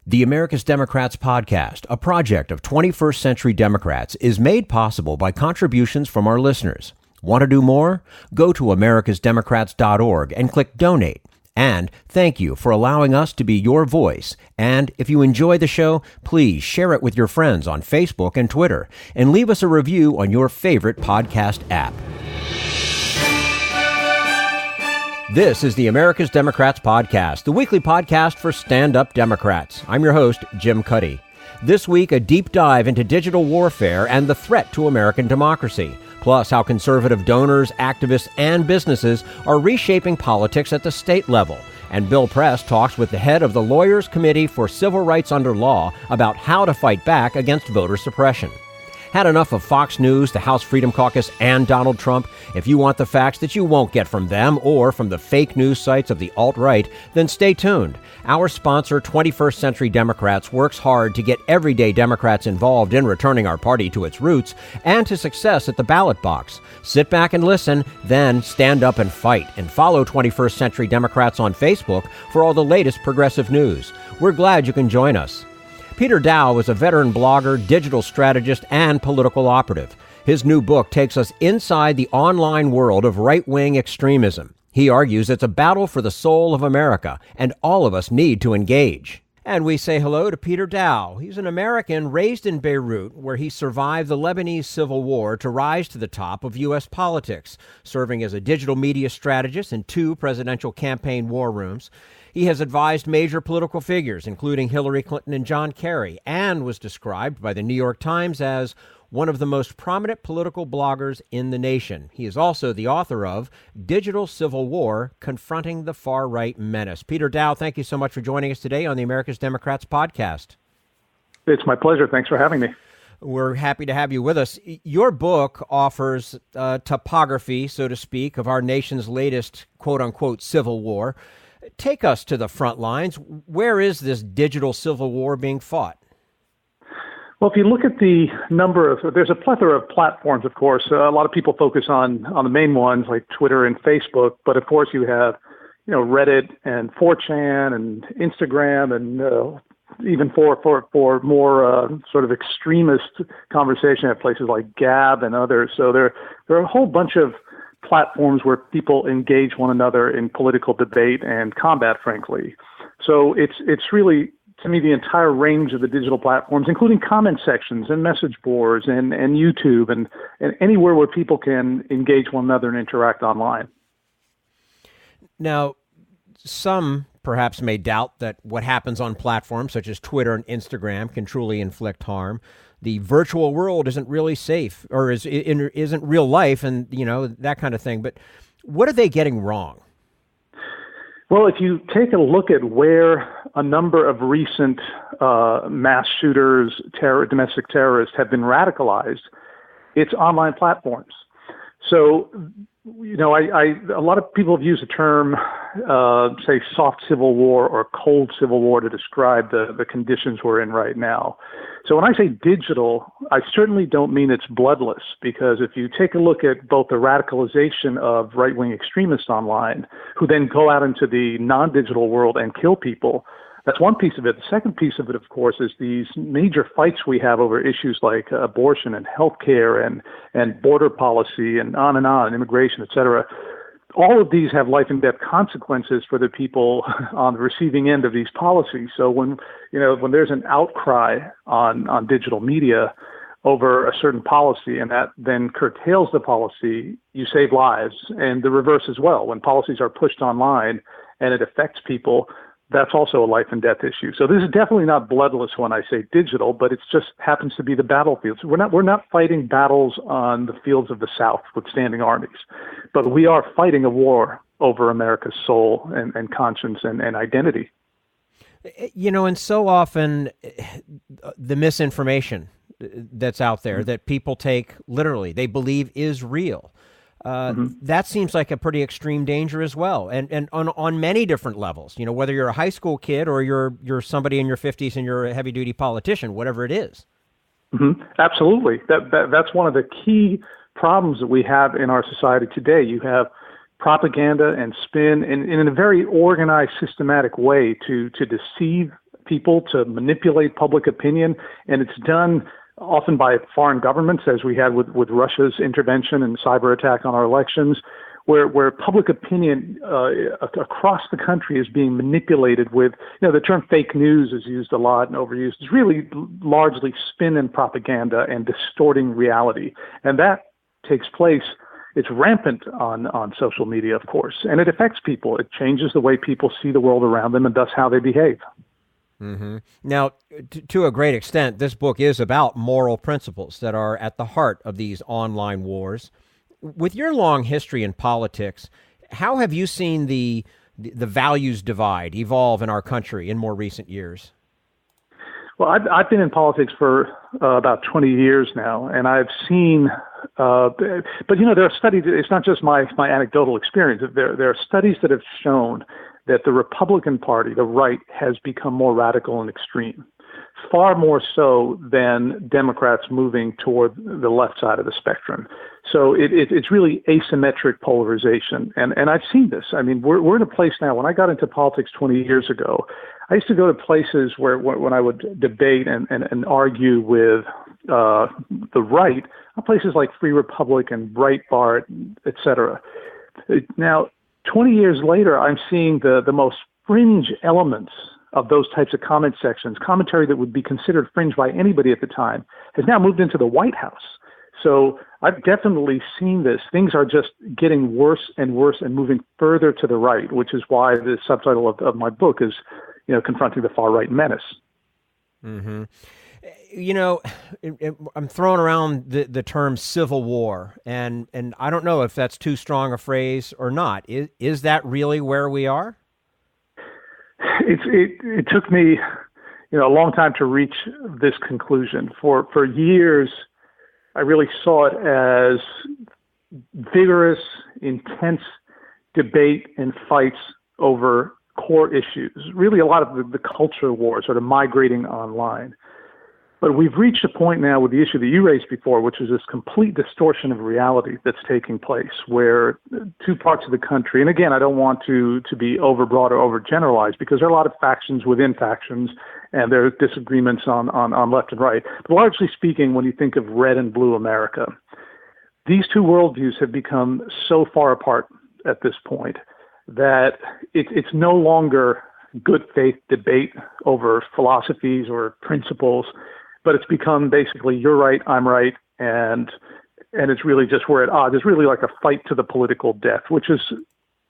The America's Democrats podcast, a project of 21st Century Democrats, is made possible by contributions from our listeners. Want to do more? Go to americasdemocrats.org and click Donate. And thank you for allowing us to be your voice. And if you enjoy the show, please share it with your friends on Facebook and Twitter, and leave us a review on your favorite podcast app. This is the America's Democrats podcast, the weekly podcast for stand-up Democrats. I'm your host, Jim Cuddy. This week, a deep dive into digital warfare and the threat to American democracy, plus how conservative donors, activists, and businesses are reshaping politics at the state level. And Bill Press talks with the head of the Lawyers Committee for Civil Rights Under Law about how to fight back against voter suppression. Had enough of Fox News, the House Freedom Caucus, and Donald Trump? If you want the facts that you won't get from them or from the fake news sites of the alt-right, then stay tuned. Our sponsor, 21st Century Democrats, works hard to get everyday Democrats involved in returning our party to its roots and to success at the ballot box. Sit back and listen, then stand up and fight, and follow 21st Century Democrats on Facebook for all the latest progressive news. We're glad you can join us. Peter Daou is a veteran blogger, digital strategist, and political operative. His new book takes us inside the online world of right-wing extremism. He argues it's a battle for the soul of America, and all of us need to engage. And we say hello to Peter Daou. He's an American raised in Beirut, where he survived the Lebanese Civil War to rise to the top of U.S. politics, serving as a digital media strategist in 2 presidential campaign war rooms. He has advised major political figures, including Hillary Clinton and John Kerry, and was described by the New York Times as one of the most prominent political bloggers in the nation. He is also the author of Digital Civil War, Confronting the Far-Right Menace. Peter Daou, thank you so much for joining us today on the America's Democrats podcast. It's my pleasure. Thanks for having me. We're happy to have you with us. Your book offers topography, so to speak, of our nation's latest quote-unquote civil war. Take us to the front lines. Where is this digital civil war being fought? Well, if you look at the there's a plethora of platforms, of course. A lot of people focus on the main ones like Twitter and Facebook, but of course you have, Reddit and 4chan and Instagram and even for more sort of extremist conversation at places like Gab and others. So there are a whole bunch of platforms where people engage one another in political debate and combat, frankly. So it's really, to me, the entire range of the digital platforms, including comment sections and message boards and YouTube and anywhere where people can engage one another and interact online. Now, some perhaps may doubt that what happens on platforms such as Twitter and Instagram can truly inflict harm. The virtual world isn't really safe, or isn't real life, and that kind of thing. But what are they getting wrong? Well, if you take a look at where a number of recent mass shooters, domestic terrorists have been radicalized, it's online platforms. So, a lot of people have used the term, say, soft civil war or cold civil war to describe the conditions we're in right now. So when I say digital, I certainly don't mean it's bloodless, because if you take a look at both the radicalization of right-wing extremists online, who then go out into the non-digital world and kill people, that's one piece of it. The second piece of it, of course, is these major fights we have over issues like abortion and healthcare and border policy and on, immigration, et cetera. All of these have life and death consequences for the people on the receiving end of these policies. So when there's an outcry on digital media over a certain policy and that then curtails the policy, you save lives. And the reverse as well. When policies are pushed online and it affects people, that's also a life and death issue. So this is definitely not bloodless when I say digital, but it just happens to be the battlefields. We're not fighting battles on the fields of the South with standing armies, but we are fighting a war over America's soul and conscience and identity. And so often the misinformation that's out there that people take literally, they believe is real. That seems like a pretty extreme danger as well, and on many different levels. Whether you're a high school kid or you're somebody in your 50s and you're a heavy duty politician, whatever it is. Absolutely, that's one of the key problems that we have in our society today. You have propaganda and spin in a very organized, systematic way to deceive people to manipulate public opinion, and it's done often by foreign governments, as we had with Russia's intervention and cyber attack on our elections, where public opinion across the country is being manipulated with, the term fake news is used a lot and overused. It's really largely spin and propaganda and distorting reality. And that takes place. It's rampant on social media, of course, and it affects people. It changes the way people see the world around them and thus how they behave. Mm-hmm. Now, to a great extent, this book is about moral principles that are at the heart of these online wars. With your long history in politics, how have you seen the values divide evolve in our country in more recent years? Well, I've been in politics for about 20 years now, and I've seen, but there are studies. It's not just my anecdotal experience. There are studies that have shown that the Republican Party, the right, has become more radical and extreme, far more so than Democrats moving toward the left side of the spectrum. So it's really asymmetric polarization. And I've seen this. I mean, we're in a place now. When I got into politics 20 years ago, I used to go to places where when I would debate and argue with the right, places like Free Republic and Breitbart, et cetera. Now, 20 years later, I'm seeing the most fringe elements of those types of comment sections, commentary that would be considered fringe by anybody at the time, has now moved into the White House. So I've definitely seen this. Things are just getting worse and worse and moving further to the right, which is why the subtitle of my book is, Confronting the Far Right Menace. Mm-hmm. I'm throwing around the term civil war, and I don't know if that's too strong a phrase or not. Is that really where we are? It took me, a long time to reach this conclusion. For years, I really saw it as vigorous, intense debate and fights over core issues. Really, a lot of the culture wars sort of migrating online. But we've reached a point now with the issue that you raised before, which is this complete distortion of reality that's taking place, where two parts of the country, and again, I don't want to be overbroad or overgeneralized, because there are a lot of factions within factions, and there are disagreements on left and right. But largely speaking, when you think of red and blue America, these two worldviews have become so far apart at this point that it's no longer good faith debate over philosophies or principles, but it's become basically you're right, I'm right, and it's really just we're at odds. It's really like a fight to the political death, which is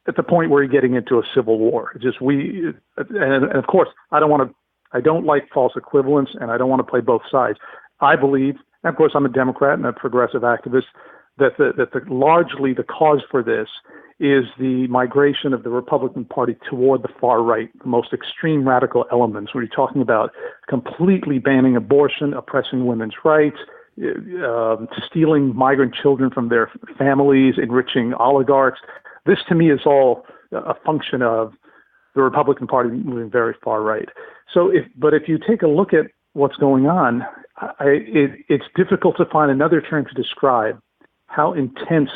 at the point where you're getting into a civil war. It's just and of course I don't like false equivalence, and I don't want to play both sides. I believe, and of course I'm a Democrat and a progressive activist, that largely the cause for this is the migration of the Republican Party toward the far right, the most extreme radical elements, where you're talking about completely banning abortion, oppressing women's rights, stealing migrant children from their families, enriching oligarchs. This, to me, is all a function of the Republican Party moving very far right. So, if you take a look at what's going on, it's difficult to find another term to describe how intense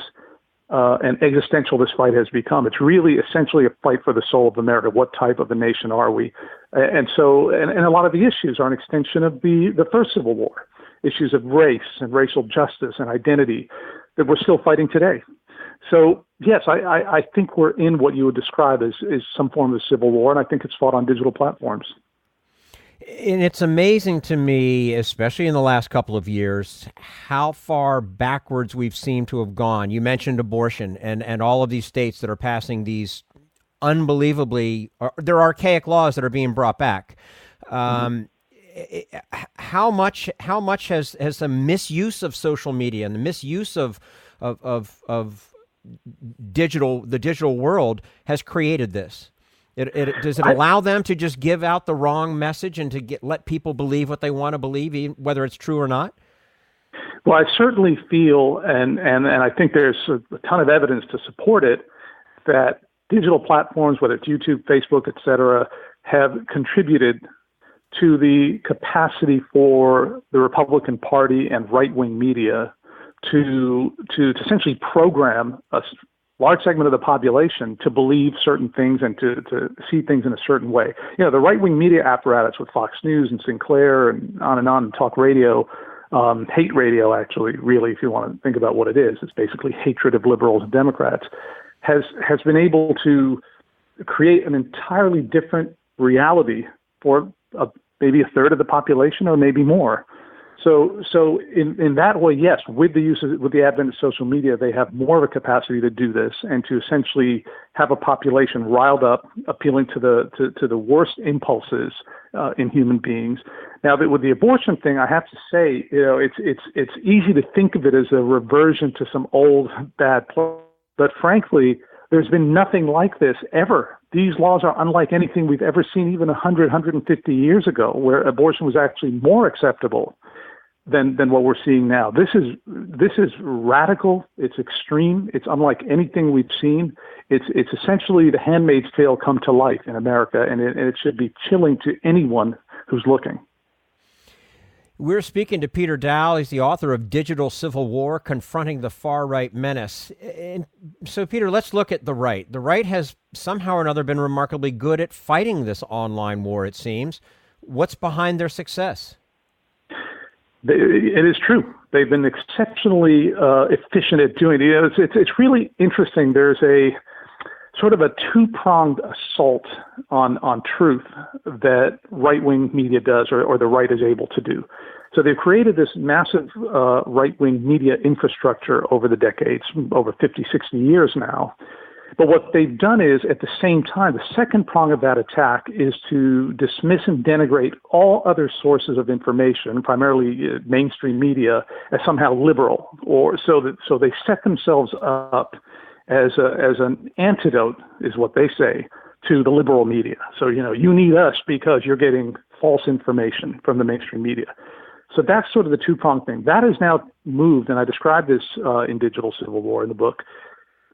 and existential this fight has become. It's really essentially a fight for the soul of America. What type of a nation are we? And a lot of the issues are an extension of the first Civil War, issues of race and racial justice and identity that we're still fighting today. So yes, I think we're in what you would describe as some form of civil war, and I think it's fought on digital platforms. And it's amazing to me, especially in the last couple of years, how far backwards we've seemed to have gone. You mentioned abortion and all of these states that are passing these unbelievably, they're archaic laws that are being brought back. How much has the misuse of social media and the misuse of the digital world has created this? Does it allow them to just give out the wrong message and to let people believe what they want to believe, whether it's true or not? Well, I certainly feel, and I think there's a ton of evidence to support it, that digital platforms, whether it's YouTube, Facebook, et cetera, have contributed to the capacity for the Republican Party and right-wing media to essentially program us large segment of the population to believe certain things and to see things in a certain way. The right-wing media apparatus with Fox News and Sinclair and on, and talk radio, hate radio, actually, really, if you want to think about what it is. It's basically hatred of liberals and Democrats, has been able to create an entirely different reality for maybe a third of the population or maybe more. So in that way, yes, with the advent of social media, they have more of a capacity to do this and to essentially have a population riled up, appealing to the worst impulses in human beings. Now, with the abortion thing, I have to say, it's easy to think of it as a reversion to some old bad play, but frankly, there's been nothing like this ever. These laws are unlike anything we've ever seen even 100, 150 years ago, where abortion was actually more acceptable than what we're seeing now. This is radical. It's extreme. It's unlike anything we've seen. It's essentially The Handmaid's Tale come to life in America, and it should be chilling to anyone who's looking. We're speaking to Peter Daou. He's the author of Digital Civil War, Confronting the Far-Right Menace. And so, Peter, let's look at the right. The right has somehow or another been remarkably good at fighting this online war, it seems. What's behind their success? It is true. They've been exceptionally efficient at doing it. It's really interesting. There's a sort of a two-pronged assault on truth that right-wing media does, or the right is able to do. So they've created this massive right-wing media infrastructure over the decades, over 50, 60 years now. But what they've done is, at the same time, the second prong of that attack is to dismiss and denigrate all other sources of information, primarily mainstream media, as somehow liberal, or so they set themselves up as an antidote, is what they say, to the liberal media. So, you need us because you're getting false information from the mainstream media. So that's sort of the two-pronged thing. That has now moved, and I describe this in Digital Civil War in the book.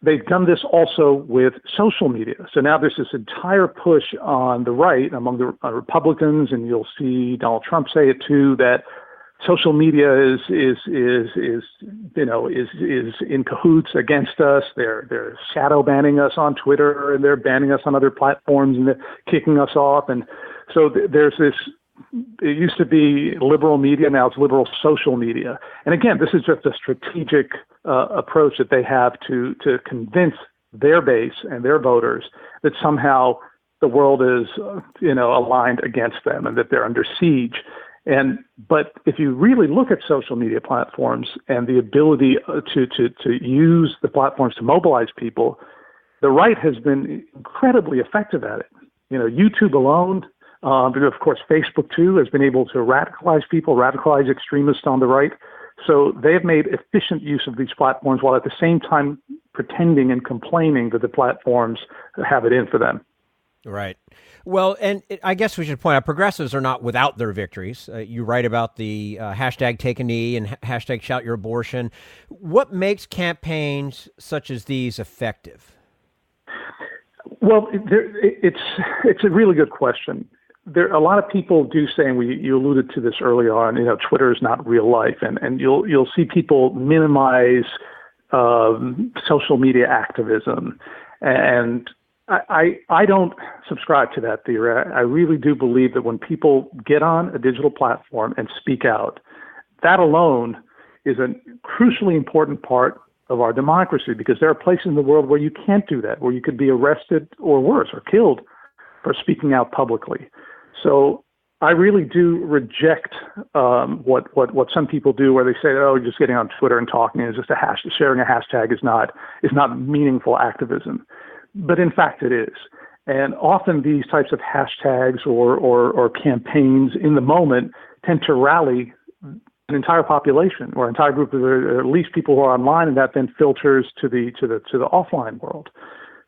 They've done this also with social media. So now there's this entire push on the right among the Republicans, and you'll see Donald Trump say it too, that social media is in cahoots against us. They're shadow banning us on Twitter, and they're banning us on other platforms, and they're kicking us off. And so there's this. It used to be liberal media, now it's liberal social media. And again, this is just a strategic approach that they have to convince their base and their voters that somehow the world is, aligned against them and that they're under siege. But if you really look at social media platforms and the ability to use the platforms to mobilize people, the right has been incredibly effective at it. YouTube alone, but of course, Facebook, too, has been able to radicalize people, radicalize extremists on the right. So they have made efficient use of these platforms while at the same time pretending and complaining that the platforms have it in for them. Right. Well, and I guess we should point out progressives are not without their victories. You write about the hashtag take a knee and hashtag shout your abortion. What makes campaigns such as these effective? Well, it's a really good question. A lot of people do say, and you alluded to this earlier on, Twitter is not real life, and you'll see people minimize social media activism, and I don't subscribe to that theory. I really do believe that when people get on a digital platform and speak out, that alone is a crucially important part of our democracy, because there are places in the world where you can't do that, where you could be arrested or worse, or killed for speaking out publicly. So I really do reject what some people do, where they say, "Oh, just getting on Twitter and talking is just sharing a hashtag is not meaningful activism," but in fact it is. And often these types of hashtags or campaigns in the moment tend to rally an entire population or entire group of, or at least people who are online, and that then filters to the offline world.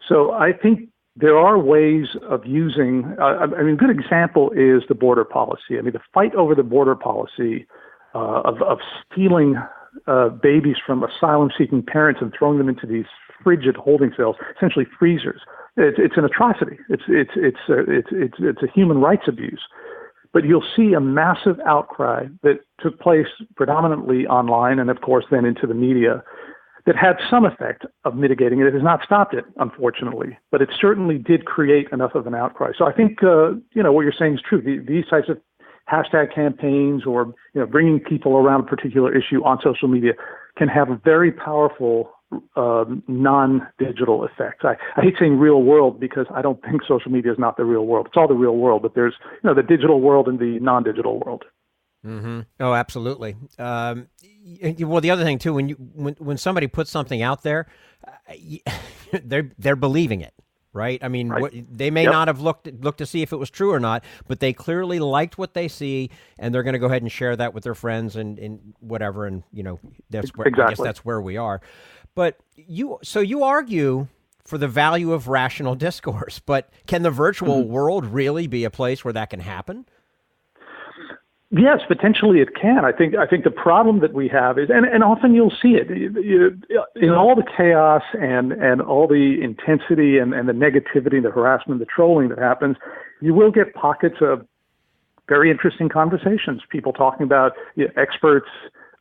So I think there are ways of using, a good example is the border policy. The fight over the border policy of stealing babies from asylum-seeking parents and throwing them into these frigid holding cells, essentially freezers. It's an atrocity. It's a human rights abuse. But you'll see a massive outcry that took place predominantly online and, of course, then into the media, that had some effect of mitigating it. It has not stopped it, unfortunately, but it certainly did create enough of an outcry. So I think, what you're saying is true. These types of hashtag campaigns or, bringing people around a particular issue on social media can have a very powerful non-digital effects. I hate saying real world because I don't think social media is not the real world. It's all the real world, but there's, the digital world and the non-digital world. Mm-hmm. Oh, absolutely. Well, the other thing too, when somebody puts something out there, they're believing it, right? I mean, right. They may not have looked to see if it was true or not, but they clearly liked what they see, and they're going to go ahead and share that with their friends and whatever. And that's where exactly. I guess that's where we are. But you argue for the value of rational discourse, but can the virtual world really be a place where that can happen? Yes, potentially it can. I think the problem that we have is, and often you'll see it, in all the chaos and all the intensity and the negativity, the harassment, the trolling that happens, you will get pockets of very interesting conversations, people talking about experts,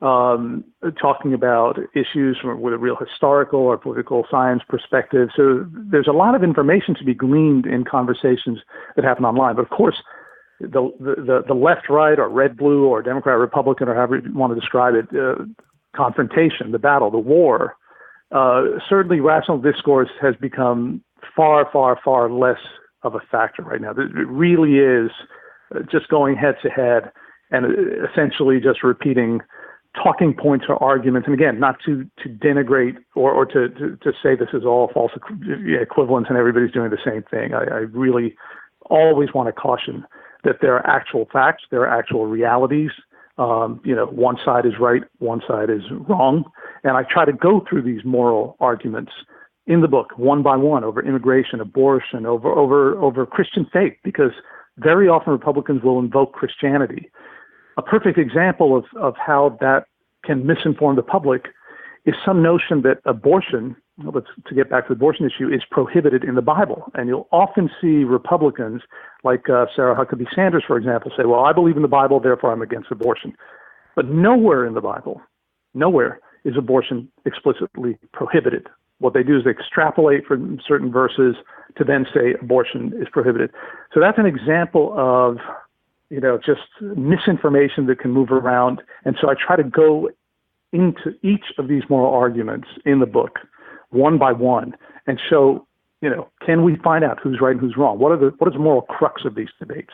talking about issues with a real historical or political science perspective. So there's a lot of information to be gleaned in conversations that happen online. But of course, the left, right, or red, blue, or Democrat, Republican, or however you want to describe it, confrontation, the battle, the war, certainly rational discourse has become far, far, far less of a factor right now. It really is just going head to head and essentially just repeating talking points or arguments. And again, not to denigrate or to say this is all false equivalence and everybody's doing the same thing. I really always want to caution that there are actual facts, there are actual realities. One side is right, one side is wrong. And I try to go through these moral arguments in the book, one by one, over immigration, abortion, over Christian faith, because very often Republicans will invoke Christianity. A perfect example of how that can misinform the public is some notion that abortion, to get back to the abortion issue, is prohibited in the Bible. And you'll often see Republicans like Sarah Huckabee Sanders, for example, say, well, I believe in the Bible, therefore I'm against abortion. But nowhere in the Bible, nowhere is abortion explicitly prohibited. What they do is they extrapolate from certain verses to then say abortion is prohibited. So that's an example of, just misinformation that can move around. And so I try to go into each of these moral arguments in the book, one by one, and show, can we find out who's right and who's wrong? What is the moral crux of these debates?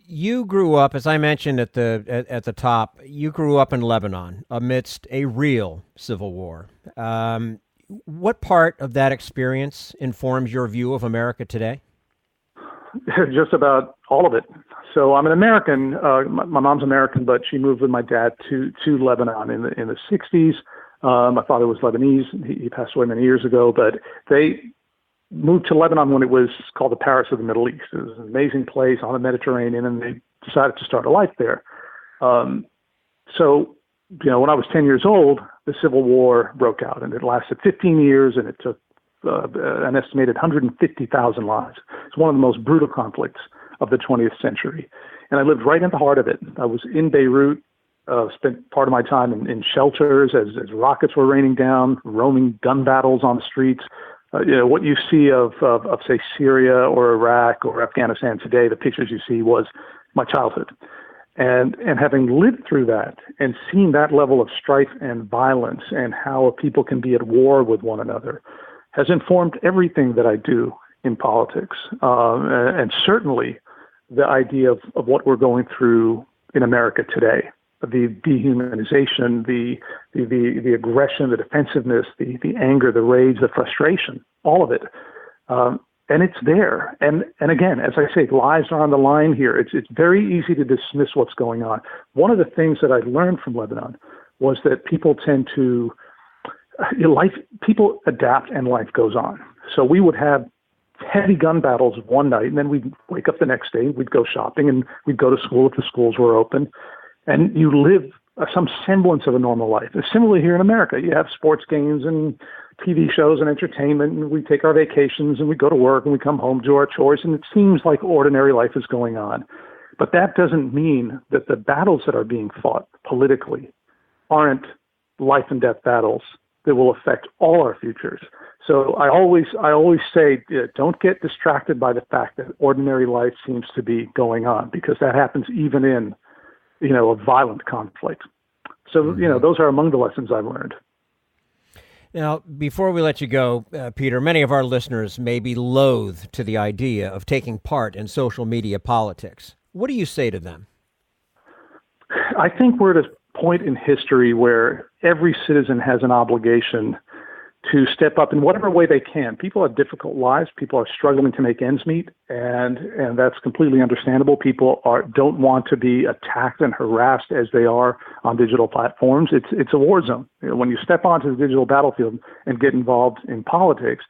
You grew up, as I mentioned at the top, you grew up in Lebanon amidst a real civil war. What part of that experience informs your view of America today? Just about all of it. So I'm an American. My mom's American, but she moved with my dad to Lebanon in the 60s. My father was Lebanese. He passed away many years ago, but they moved to Lebanon when it was called the Paris of the Middle East. It was an amazing place on the Mediterranean, and they decided to start a life there. So, when I was 10 years old, the Civil War broke out, and it lasted 15 years, and it took an estimated 150,000 lives. It's one of the most brutal conflicts of the 20th century. And I lived right in the heart of it. I was in Beirut, spent part of my time in shelters as rockets were raining down, roaming gun battles on the streets. What you see of say, Syria or Iraq or Afghanistan today, the pictures you see was my childhood. And having lived through that and seen that level of strife and violence and how people can be at war with one another has informed everything that I do in politics. And certainly the idea of what we're going through in America today, the dehumanization, the aggression, the defensiveness, the anger, the rage, the frustration, all of it. And it's there. And again, as I say, lives are on the line here. It's very easy to dismiss what's going on. One of the things that I learned from Lebanon was that people tend to, people adapt and life goes on. So we would have heavy gun battles one night, and then we'd wake up the next day, we'd go shopping, and we'd go to school if the schools were open. And you live some semblance of a normal life. And similarly here in America, you have sports games and TV shows and entertainment, and we take our vacations, and we go to work, and we come home, do our chores, and it seems like ordinary life is going on. But that doesn't mean that the battles that are being fought politically aren't life and death battles that will affect all our futures. So I always say, don't get distracted by the fact that ordinary life seems to be going on, because that happens even in, a violent conflict. So, those are among the lessons I've learned. Now, before we let you go, Peter, many of our listeners may be loath to the idea of taking part in social media politics. What do you say to them? I think we're at a point in history where every citizen has an obligation to step up in whatever way they can. People have difficult lives. People are struggling to make ends meet, and that's completely understandable. People don't want to be attacked and harassed as they are on digital platforms. It's a war zone. When you step onto the digital battlefield and get involved in politics,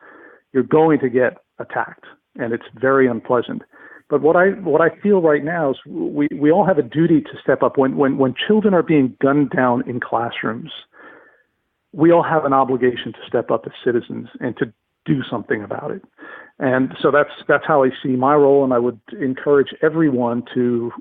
you're going to get attacked, and it's very unpleasant. But what I feel right now is we all have a duty to step up. When children are being gunned down in classrooms, we all have an obligation to step up as citizens and to do something about it. And so that's how I see my role, and I would encourage everyone to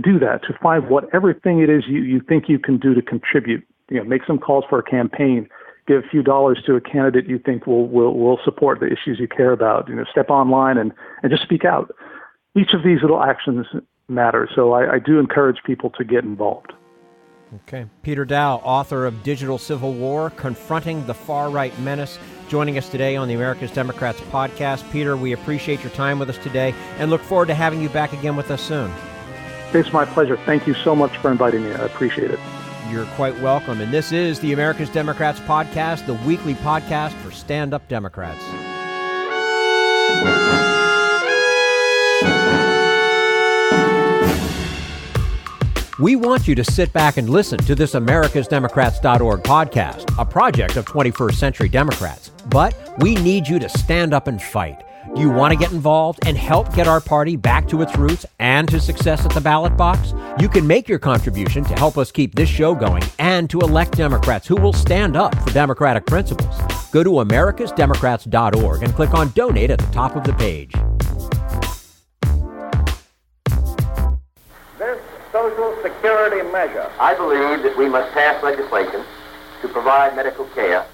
do that, to find whatever thing it is you think you can do to contribute. Make some calls for a campaign, give a few dollars to a candidate you think will support the issues you care about. Step online and just speak out. Each of these little actions matter, so I do encourage people to get involved. Okay. Peter Daou, author of Digital Civil War, Confronting the Far-Right Menace, joining us today on the America's Democrats podcast. Peter, we appreciate your time with us today and look forward to having you back again with us soon. It's my pleasure. Thank you so much for inviting me. I appreciate it. You're quite welcome. And this is the America's Democrats podcast, the weekly podcast for stand-up Democrats. We want you to sit back and listen to this americasdemocrats.org podcast, a project of 21st Century Democrats. But we need you to stand up and fight. Do you want to get involved and help get our party back to its roots and to success at the ballot box? You can make your contribution to help us keep this show going and to elect Democrats who will stand up for democratic principles. Go to americasdemocrats.org and click on Donate at the top of the page. Social security measure. I believe that we must pass legislation to provide medical care.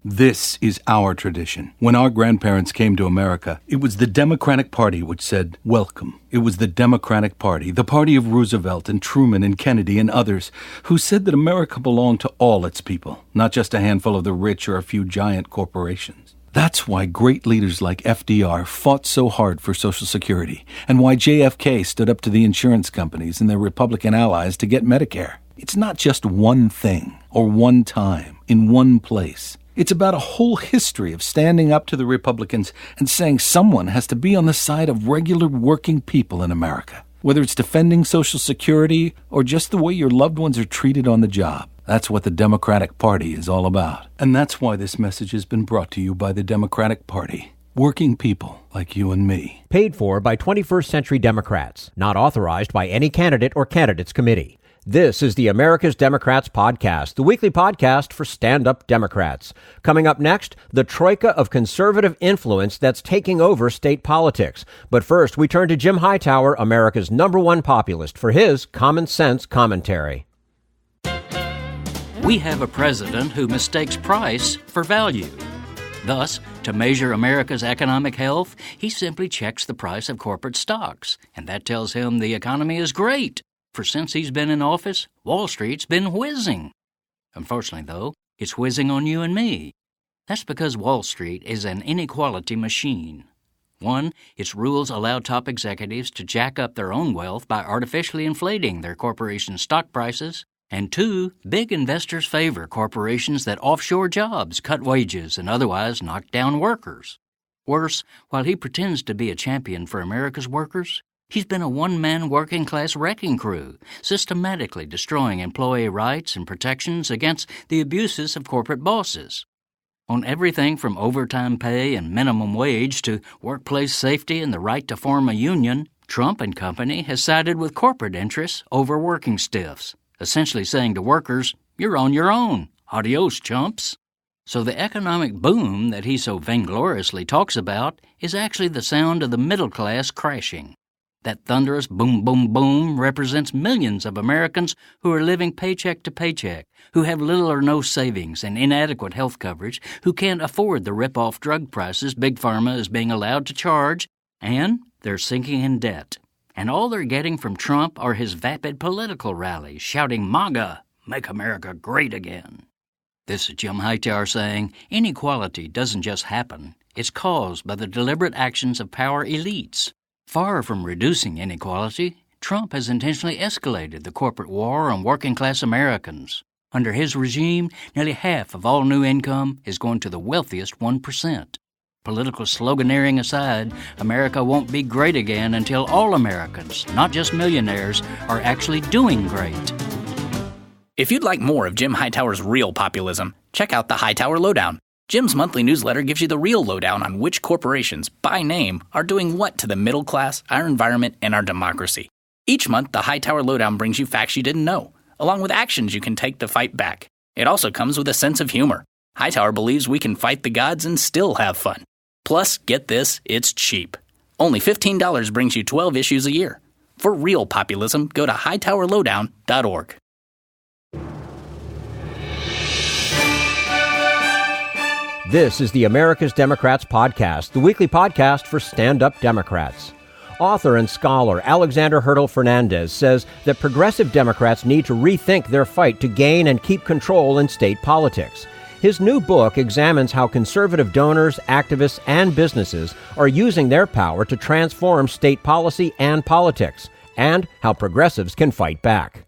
This is our tradition. When our grandparents came to America, it was the Democratic Party which said, welcome. It was the Democratic Party, the party of Roosevelt and Truman and Kennedy and others, who said that America belonged to all its people, not just a handful of the rich or a few giant corporations. That's why great leaders like FDR fought so hard for Social Security, and why JFK stood up to the insurance companies and their Republican allies to get Medicare. It's not just one thing, or one time, in one place. It's about a whole history of standing up to the Republicans and saying someone has to be on the side of regular working people in America, whether it's defending Social Security or just the way your loved ones are treated on the job. That's what the Democratic Party is all about. And that's why this message has been brought to you by the Democratic Party. Working people like you and me. Paid for by 21st Century Democrats. Not authorized by any candidate or candidates committee. This is the America's Democrats podcast, the weekly podcast for stand-up Democrats. Coming up next, the troika of conservative influence that's taking over state politics. But first, we turn to Jim Hightower, America's #1 populist, for his common sense commentary. We have a president who mistakes price for value. Thus, to measure America's economic health, he simply checks the price of corporate stocks, and that tells him the economy is great. For since he's been in office, Wall Street's been whizzing. Unfortunately, though, it's whizzing on you and me. That's because Wall Street is an inequality machine. 1, its rules allow top executives to jack up their own wealth by artificially inflating their corporation's stock prices. And 2, big investors favor corporations that offshore jobs, cut wages, and otherwise knock down workers. Worse, while he pretends to be a champion for America's workers, he's been a one-man working-class wrecking crew, systematically destroying employee rights and protections against the abuses of corporate bosses. On everything from overtime pay and minimum wage to workplace safety and the right to form a union, Trump and company has sided with corporate interests over working stiffs, essentially saying to workers, you're on your own. Adios, chumps. So the economic boom that he so vaingloriously talks about is actually the sound of the middle class crashing. That thunderous boom, boom, boom represents millions of Americans who are living paycheck to paycheck, who have little or no savings and inadequate health coverage, who can't afford the rip-off drug prices Big Pharma is being allowed to charge, and they're sinking in debt. And all they're getting from Trump are his vapid political rallies shouting MAGA, make America great again. This is Jim Hightower saying inequality doesn't just happen. It's caused by the deliberate actions of power elites. Far from reducing inequality, Trump has intentionally escalated the corporate war on working-class Americans. Under his regime, nearly half of all new income is going to the wealthiest 1%. Political sloganeering aside, America won't be great again until all Americans, not just millionaires, are actually doing great. If you'd like more of Jim Hightower's real populism, check out the Hightower Lowdown. Jim's monthly newsletter gives you the real lowdown on which corporations, by name, are doing what to the middle class, our environment, and our democracy. Each month, the Hightower Lowdown brings you facts you didn't know, along with actions you can take to fight back. It also comes with a sense of humor. Hightower believes we can fight the gods and still have fun. Plus, get this, it's cheap. Only $15 brings you 12 issues a year. For real populism, go to hightowerlowdown.org. This is the America's Democrats podcast, the weekly podcast for stand-up Democrats. Author and scholar Alexander Hertell Fernandez says that progressive Democrats need to rethink their fight to gain and keep control in state politics. His new book examines how conservative donors, activists, and businesses are using their power to transform state policy and politics, and how progressives can fight back.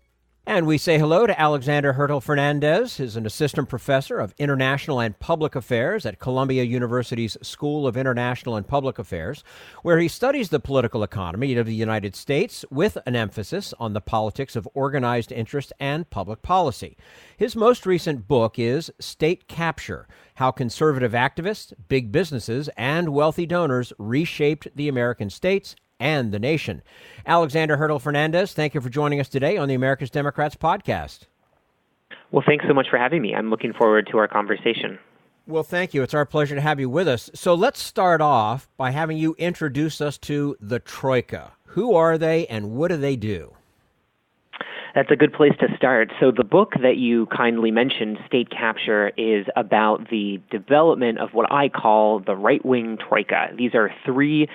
And we say hello to Alexander Hertell Fernandez. He's an assistant professor of international and public affairs at Columbia University's School of International and Public Affairs, where he studies the political economy of the United States with an emphasis on the politics of organized interest and public policy. His most recent book is State Capture: How Conservative Activists, Big Businesses, and Wealthy Donors Reshaped the American States and the Nation. Alexander Hertell Fernandez, thank you for joining us today on the America's Democrats podcast. Well, thanks so much for having me. I'm looking forward to our conversation. Well, thank you. It's our pleasure to have you with us. So let's start off by having you introduce us to the Troika. Who are they and what do they do? That's a good place to start. So the book that you kindly mentioned, State Capture, is about the development of what I call the right-wing Troika. These are three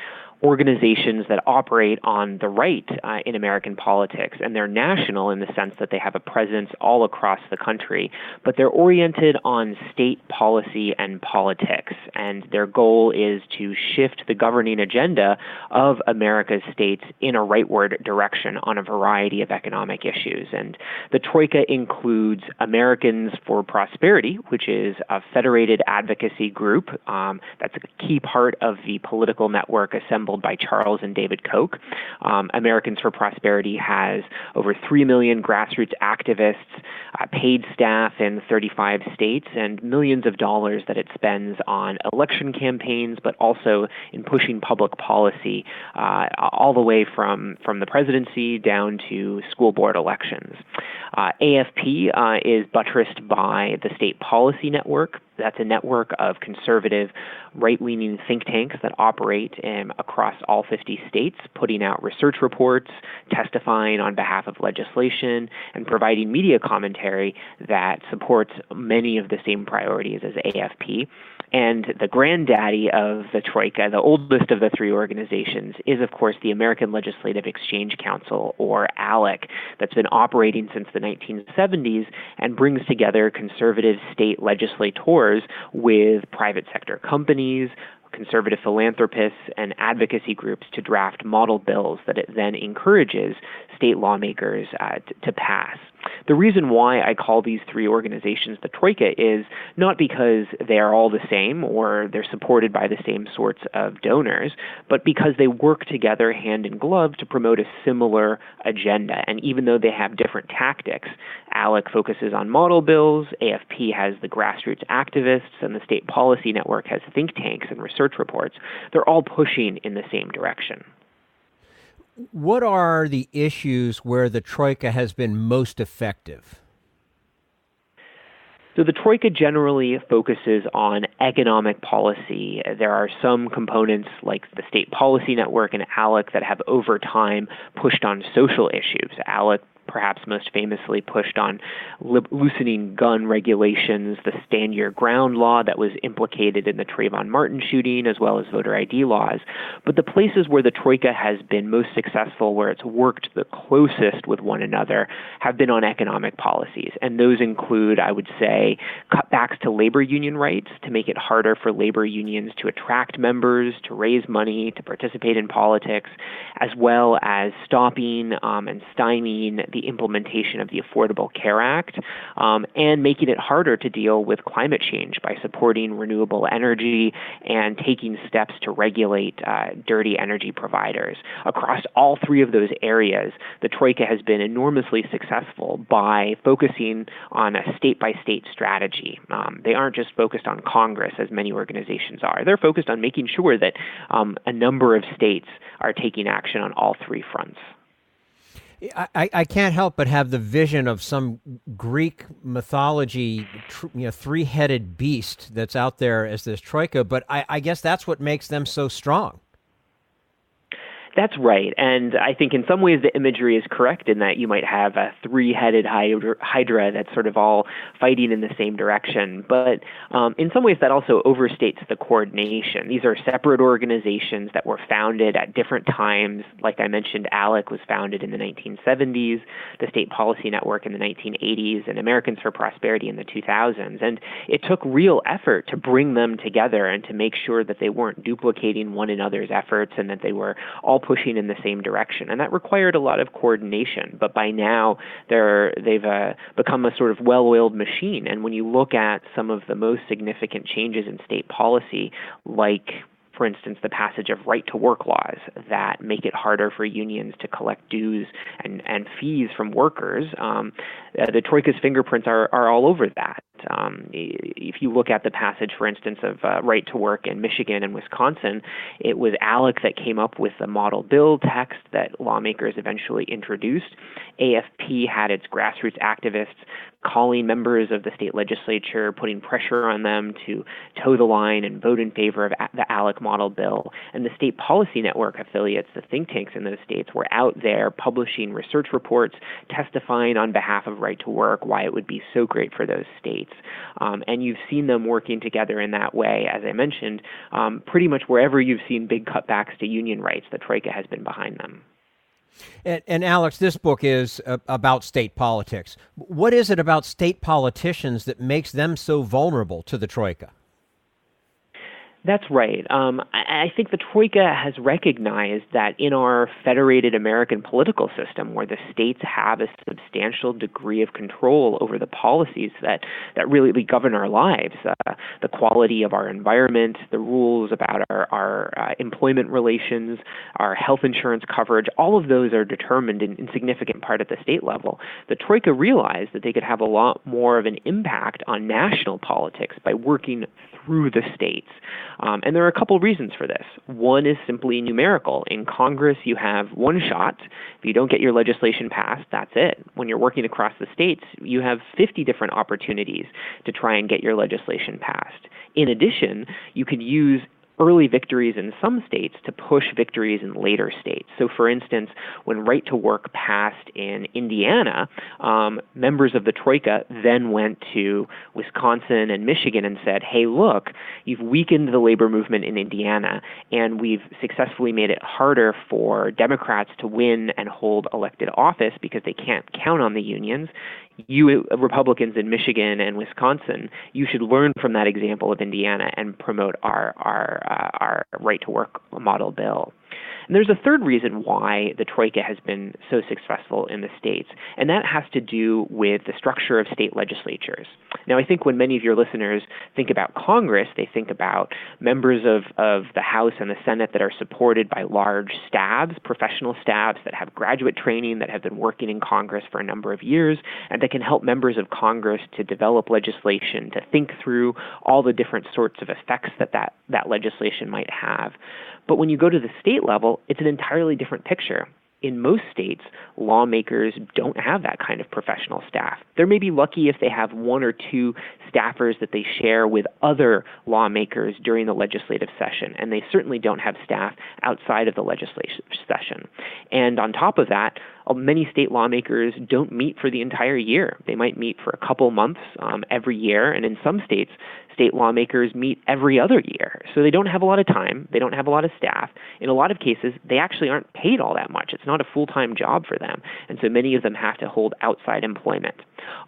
organizations that operate on the right in American politics, and they're national in the sense that they have a presence all across the country, but they're oriented on state policy and politics, and their goal is to shift the governing agenda of America's states in a rightward direction on a variety of economic issues. And the Troika includes Americans for Prosperity, which is a federated advocacy group that's a key part of the political network assembled by Charles and David Koch. Americans for Prosperity has over 3 million grassroots activists, paid staff in 35 states, and millions of dollars that it spends on election campaigns, but also in pushing public policy all the way from the presidency down to school board elections. AFP is buttressed by the State Policy Network. That's a network of conservative, right-leaning think tanks that operate across all 50 states, putting out research reports, testifying on behalf of legislation, and providing media commentary that supports many of the same priorities as AFP. And the granddaddy of the Troika, the oldest of the three organizations, is, of course, the American Legislative Exchange Council, or ALEC, that's been operating since the 1970s and brings together conservative state legislators with private sector companies, conservative philanthropists, and advocacy groups to draft model bills that it then encourages state lawmakers to pass. The reason why I call these three organizations the Troika is not because they are all the same or they're supported by the same sorts of donors, but because they work together hand in glove to promote a similar agenda. And even though they have different tactics, ALEC focuses on model bills, AFP has the grassroots activists, and the State Policy Network has think tanks and research reports, they're all pushing in the same direction. What are the issues where the Troika has been most effective? So the Troika generally focuses on economic policy. There are some components like the State Policy Network and ALEC that have over time pushed on social issues. ALEC perhaps most famously pushed on loosening gun regulations, the Stand Your Ground law that was implicated in the Trayvon Martin shooting, as well as voter ID laws. But the places where the Troika has been most successful, where it's worked the closest with one another, have been on economic policies. And those include, I would say, cutbacks to labor union rights to make it harder for labor unions to attract members, to raise money, to participate in politics, as well as stopping and stymieing the implementation of the Affordable Care Act, and making it harder to deal with climate change by supporting renewable energy and taking steps to regulate dirty energy providers. Across all three of those areas, the Troika has been enormously successful by focusing on a state-by-state strategy. They aren't just focused on Congress, as many organizations are. They're focused on making sure that a number of states are taking action on all three fronts. I can't help but have the vision of some Greek mythology, three-headed beast that's out there as this Troika, but I guess that's what makes them so strong. That's right. And I think in some ways the imagery is correct in that you might have a three-headed hydra that's sort of all fighting in the same direction. But in some ways that also overstates the coordination. These are separate organizations that were founded at different times. Like I mentioned, ALEC was founded in the 1970s, the State Policy Network in the 1980s, and Americans for Prosperity in the 2000s. And it took real effort to bring them together and to make sure that they weren't duplicating one another's efforts and that they were all pushing in the same direction. And that required a lot of coordination. But by now, they've become a sort of well-oiled machine. And when you look at some of the most significant changes in state policy, like for instance, the passage of right-to-work laws that make it harder for unions to collect dues and fees from workers, the Troika's fingerprints are all over that. If you look at the passage, for instance, of right-to-work in Michigan and Wisconsin, it was ALEC that came up with the model bill text that lawmakers eventually introduced. AFP had its grassroots activists calling members of the state legislature, putting pressure on them to toe the line and vote in favor of the ALEC model bill. And the State Policy Network affiliates, the think tanks in those states, were out there publishing research reports, testifying on behalf of right to work, why it would be so great for those states. And you've seen them working together in that way, as I mentioned, pretty much wherever you've seen big cutbacks to union rights, the Troika has been behind them. And Alex, this book is about state politics. What is it about state politicians that makes them so vulnerable to the Troika? That's right. I think the Troika has recognized that in our federated American political system, where the states have a substantial degree of control over the policies that really govern our lives, the quality of our environment, the rules about our employment relations, our health insurance coverage, all of those are determined in significant part at the state level. The Troika realized that they could have a lot more of an impact on national politics by working through the states. And there are a couple reasons for this. One is simply numerical. In Congress, you have one shot. If you don't get your legislation passed, that's it. When you're working across the states, you have 50 different opportunities to try and get your legislation passed. In addition, you could use early victories in some states to push victories in later states. So, for instance, when right to work passed in Indiana, members of the Troika then went to Wisconsin and Michigan and said, hey, look, you've weakened the labor movement in Indiana, and we've successfully made it harder for Democrats to win and hold elected office because they can't count on the unions. You Republicans in Michigan and Wisconsin, you should learn from that example of Indiana and promote our right-to-work model bill. And there's a third reason why the Troika has been so successful in the states, and that has to do with the structure of state legislatures. Now, I think when many of your listeners think about Congress, they think about members of the House and the Senate that are supported by large staffs, professional staffs that have graduate training, that have been working in Congress for a number of years, and that can help members of Congress to develop legislation, to think through all the different sorts of effects that legislation might have. But when you go to the state level, it's an entirely different picture. in most states, lawmakers don't have that kind of professional staff. They're maybe lucky if they have one or two staffers that they share with other lawmakers during the legislative session, and they certainly don't have staff outside of the legislative session. And on top of that, many state lawmakers don't meet for the entire year. They might meet for a couple months every year, and in some states, state lawmakers meet every other year. So they don't have a lot of time. They don't have a lot of staff. In a lot of cases, they actually aren't paid all that much. It's not a full-time job for them. And so many of them have to hold outside employment.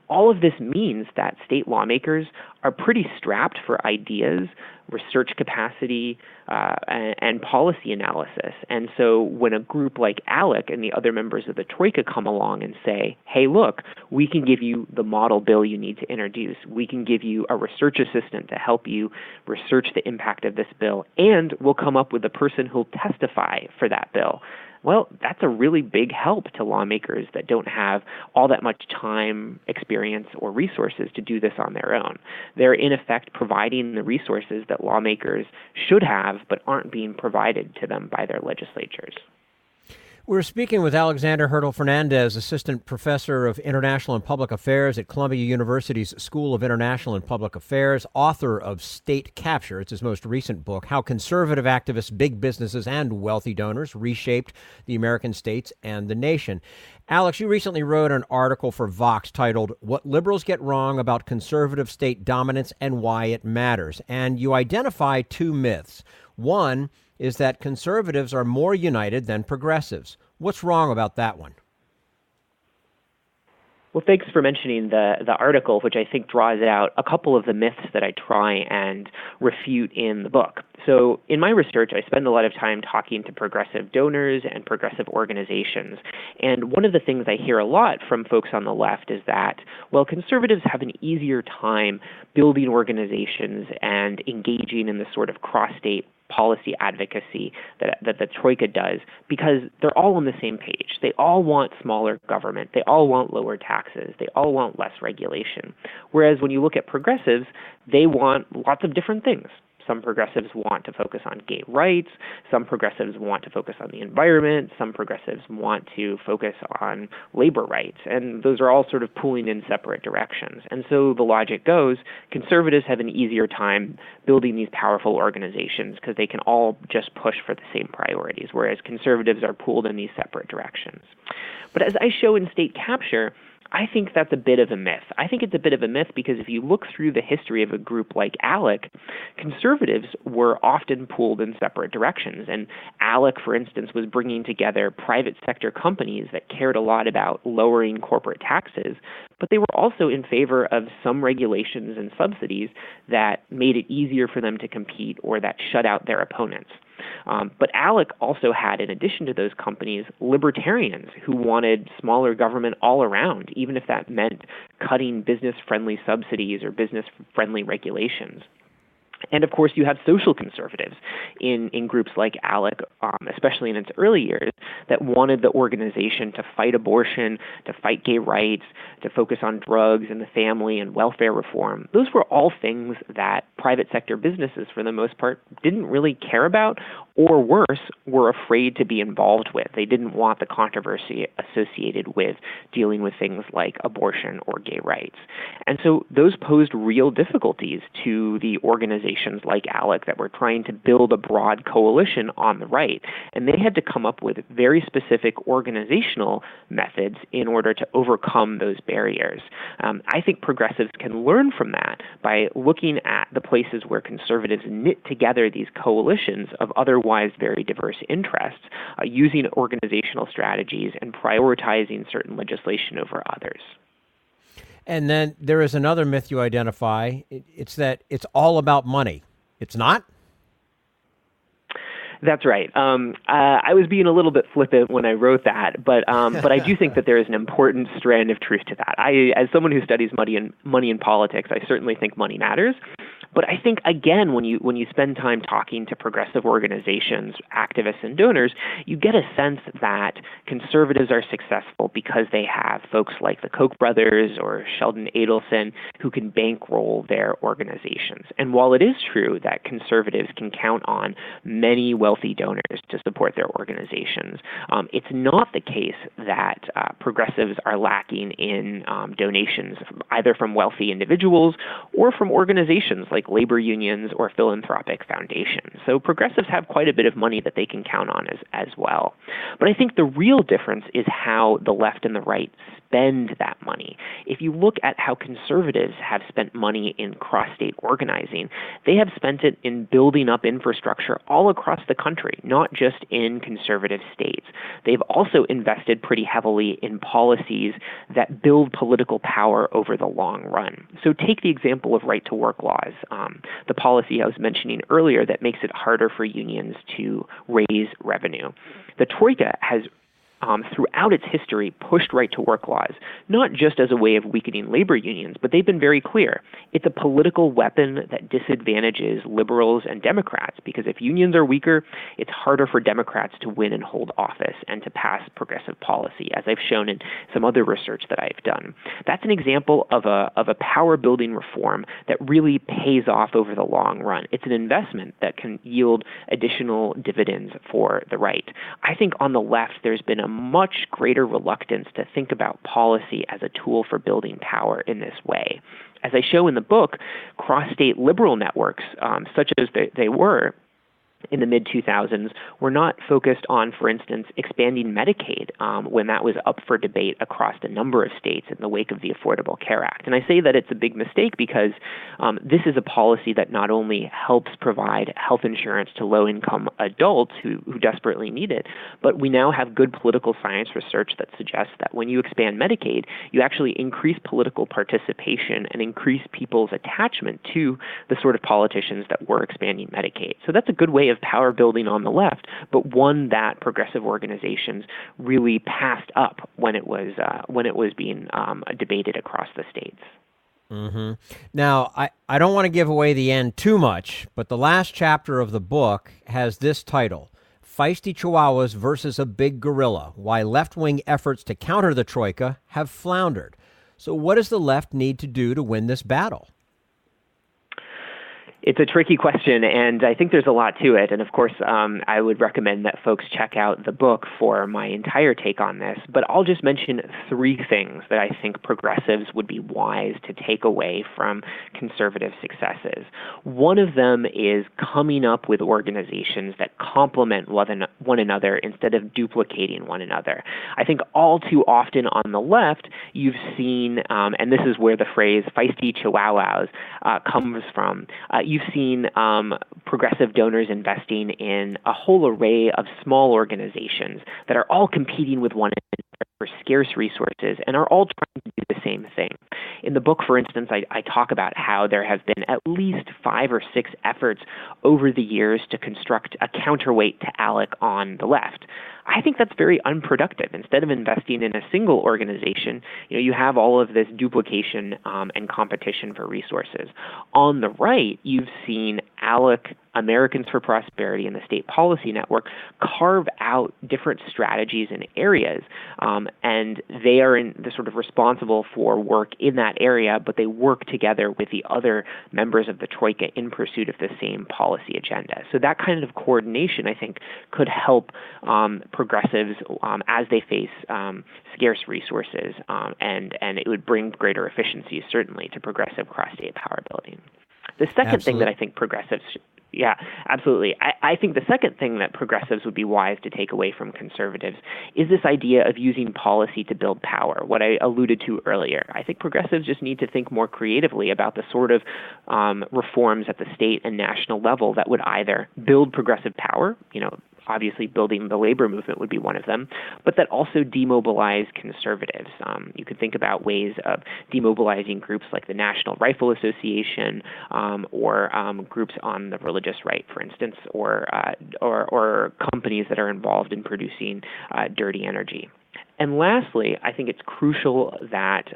All of this means that state lawmakers are pretty strapped for ideas, research capacity, and policy analysis. And so when a group like ALEC and the other members of the Troika come along and say, hey, look, we can give you the model bill you need to introduce. We can give you a research assistant to help you research the impact of this bill, and we'll come up with a person who'll testify for that bill. Well, that's a really big help to lawmakers that don't have all that much time, experience, or resources to do this on their own. They're, in effect, providing the resources that lawmakers should have but aren't being provided to them by their legislatures. We're speaking with Alexander Hertell Fernandez, Assistant Professor of International and Public Affairs at Columbia University's School of International and Public Affairs, author of State Capture. It's his most recent book, How Conservative Activists, Big Businesses, and Wealthy Donors Reshaped the American States and the Nation. Alex, you recently wrote an article for Vox titled, What Liberals Get Wrong About Conservative State Dominance and Why It Matters. And you identify two myths. One is that conservatives are more united than progressives. What's wrong about that one? Well, thanks for mentioning the article, which I think draws out a couple of the myths that I try and refute in the book. So in my research, I spend a lot of time talking to progressive donors and progressive organizations. And one of the things I hear a lot from folks on the left is that, well, conservatives have an easier time building organizations and engaging in the sort of cross-state policy advocacy that the Troika does, because they're all on the same page. They all want smaller government. They all want lower taxes. They all want less regulation. Whereas when you look at progressives, they want lots of different things. Some progressives want to focus on gay rights. Some progressives want to focus on the environment. Some progressives want to focus on labor rights. And those are all sort of pulling in separate directions. And so the logic goes, conservatives have an easier time building these powerful organizations because they can all just push for the same priorities, whereas conservatives are pulled in these separate directions. But as I show in State Capture, I think that's a bit of a myth. I think it's a bit of a myth because if you look through the history of a group like ALEC, conservatives were often pulled in separate directions. And ALEC, for instance, was bringing together private sector companies that cared a lot about lowering corporate taxes, but they were also in favor of some regulations and subsidies that made it easier for them to compete or that shut out their opponents. But ALEC also had, in addition to those companies, libertarians who wanted smaller government all around, even if that meant cutting business-friendly subsidies or business-friendly regulations. And, of course, you have social conservatives in groups like ALEC, especially in its early years, that wanted the organization to fight abortion, to fight gay rights, to focus on drugs and the family and welfare reform. Those were all things that private sector businesses, for the most part, didn't really care about, or worse, were afraid to be involved with. They didn't want the controversy associated with dealing with things like abortion or gay rights. And so those posed real difficulties to the organizations like ALEC that were trying to build a broad coalition on the right. And they had to come up with very specific organizational methods in order to overcome those barriers. I think progressives can learn from that by looking at the places where conservatives knit together these coalitions of otherwise very diverse interests, using organizational strategies and prioritizing certain legislation over others. And then there is another myth you identify. It's that it's all about money. It's not? That's right. I was being a little bit flippant when I wrote that, but I do think that there is an important strand of truth to that. As someone who studies money and politics, I certainly think money matters. But I think, again, when you spend time talking to progressive organizations, activists, and donors, you get a sense that conservatives are successful because they have folks like the Koch brothers or Sheldon Adelson who can bankroll their organizations. And while it is true that conservatives can count on many wealthy donors to support their organizations, it's not the case that progressives are lacking in donations either from wealthy individuals or from organizations like labor unions or philanthropic foundations. So progressives have quite a bit of money that they can count on as well. But I think the real difference is how the left and the right spend that money. If you look at how conservatives have spent money in cross-state organizing, they have spent it in building up infrastructure all across the country, not just in conservative states. They've also invested pretty heavily in policies that build political power over the long run. So take the example of right-to-work laws, the policy I was mentioning earlier that makes it harder for unions to raise revenue. The Troika has throughout its history, pushed right-to-work laws, not just as a way of weakening labor unions, but they've been very clear. It's a political weapon that disadvantages liberals and Democrats, because if unions are weaker, it's harder for Democrats to win and hold office and to pass progressive policy, as I've shown in some other research that I've done. That's an example of a power-building reform that really pays off over the long run. It's an investment that can yield additional dividends for the right. I think on the left, there's been a much greater reluctance to think about policy as a tool for building power in this way. As I show in the book, cross-state liberal networks, such as they were in the mid-2000s, were not focused on, for instance, expanding Medicaid when that was up for debate across a number of states in the wake of the Affordable Care Act. And I say that it's a big mistake because this is a policy that not only helps provide health insurance to low-income adults who desperately need it, but we now have good political science research that suggests that when you expand Medicaid, you actually increase political participation and increase people's attachment to the sort of politicians that were expanding Medicaid. So that's a good way of power building on the left, but one that progressive organizations really passed up when it was being debated across the states. Mm-hmm. Now, I don't want to give away the end too much, but the last chapter of the book has this title: Feisty Chihuahuas versus a Big Gorilla, Why Left-Wing Efforts to Counter the Troika Have Floundered. So what does the left need to do to win this battle? It's a tricky question, and I think there's a lot to it. And of course, I would recommend that folks check out the book for my entire take on this. But I'll just mention three things that I think progressives would be wise to take away from conservative successes. One of them is coming up with organizations that complement one another instead of duplicating one another. I think all too often on the left, you've seen, and this is where the phrase feisty chihuahuas comes from, you've seen progressive donors investing in a whole array of small organizations that are all competing with one another for scarce resources and are all trying to do the same thing. In the book, for instance, I talk about how there have been at least 5 or 6 efforts over the years to construct a counterweight to ALEC on the left. I think that's very unproductive. Instead of investing in a single organization, you have all of this duplication and competition for resources. On the right, you've seen ALEC, Americans for Prosperity, and the State Policy Network carve out different strategies and areas, and they are sort of responsible for work in that area, but they work together with the other members of the Troika in pursuit of the same policy agenda. So that kind of coordination, I think, could help progressives as they face scarce resources, and it would bring greater efficiencies, certainly, to progressive cross-state power building. The second thing that I think progressives Yeah, absolutely. I think the second thing that progressives would be wise to take away from conservatives is this idea of using policy to build power, what I alluded to earlier. I think progressives just need to think more creatively about the sort of reforms at the state and national level that would either build progressive power, obviously building the labor movement would be one of them, but that also demobilize conservatives. You could think about ways of demobilizing groups like the National Rifle Association or groups on the religious right, for instance, or companies that are involved in producing dirty energy. And lastly, I think it's crucial that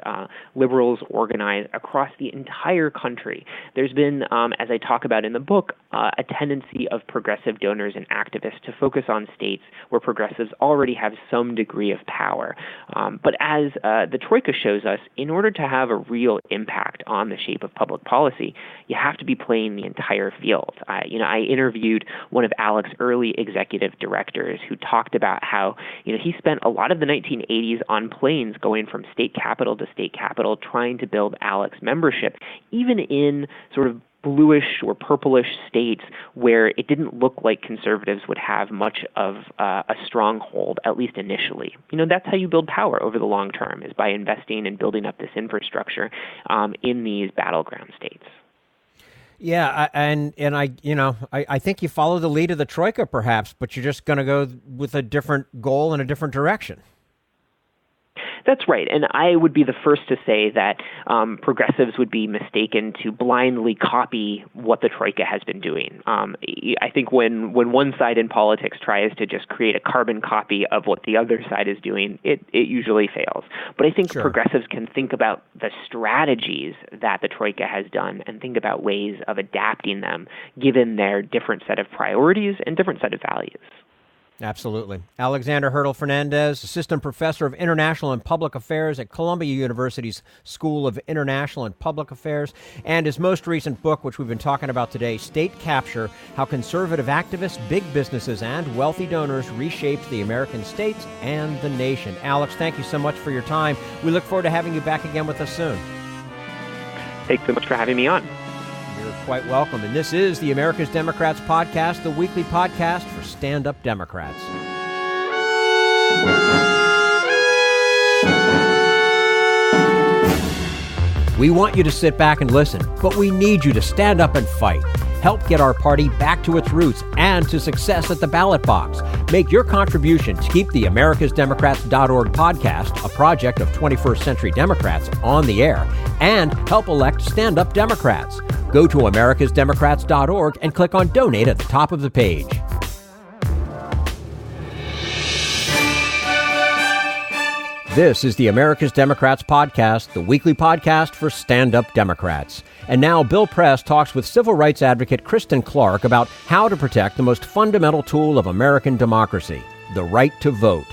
liberals organize across the entire country. There's been, as I talk about in the book, a tendency of progressive donors and activists to focus on states where progressives already have some degree of power. But as the Troika shows us, in order to have a real impact on the shape of public policy, you have to be playing the entire field. I interviewed one of ALEC's early executive directors who talked about how he spent a lot of the 1980s on planes going from state capital to state capital trying to build ALEC's membership, even in sort of bluish or purplish states where it didn't look like conservatives would have much of a stronghold, at least initially. That's how you build power over the long term, is by investing and building up this infrastructure in these battleground states. Yeah, and I think you follow the lead of the Troika, perhaps, but you're just going to go with a different goal in a different direction. That's right, and I would be the first to say that progressives would be mistaken to blindly copy what the Troika has been doing. I think when one side in politics tries to just create a carbon copy of what the other side is doing, it usually fails. But I think progressives can think about the strategies that the Troika has done and think about ways of adapting them given their different set of priorities and different set of values. Absolutely. Alexander Hertell Fernandez, Assistant Professor of International and Public Affairs at Columbia University's School of International and Public Affairs, and his most recent book, which we've been talking about today, State Capture: How Conservative Activists, Big Businesses, and Wealthy Donors Reshaped the American States and the Nation. Alex, thank you so much for your time. We look forward to having you back again with us soon. Thanks so much for having me on. You're quite welcome. And this is the America's Democrats Podcast, the weekly podcast for stand-up Democrats. We want you to sit back and listen, but we need you to stand up and fight. Help get our party back to its roots and to success at the ballot box. Make your contribution to keep the AmericasDemocrats.org podcast, a project of 21st Century Democrats, on the air, and help elect stand-up Democrats. Go to AmericasDemocrats.org and click on Donate at the top of the page. This is the America's Democrats Podcast, the weekly podcast for stand-up Democrats. And now Bill Press talks with civil rights advocate Kristen Clark about how to protect the most fundamental tool of American democracy, the right to vote.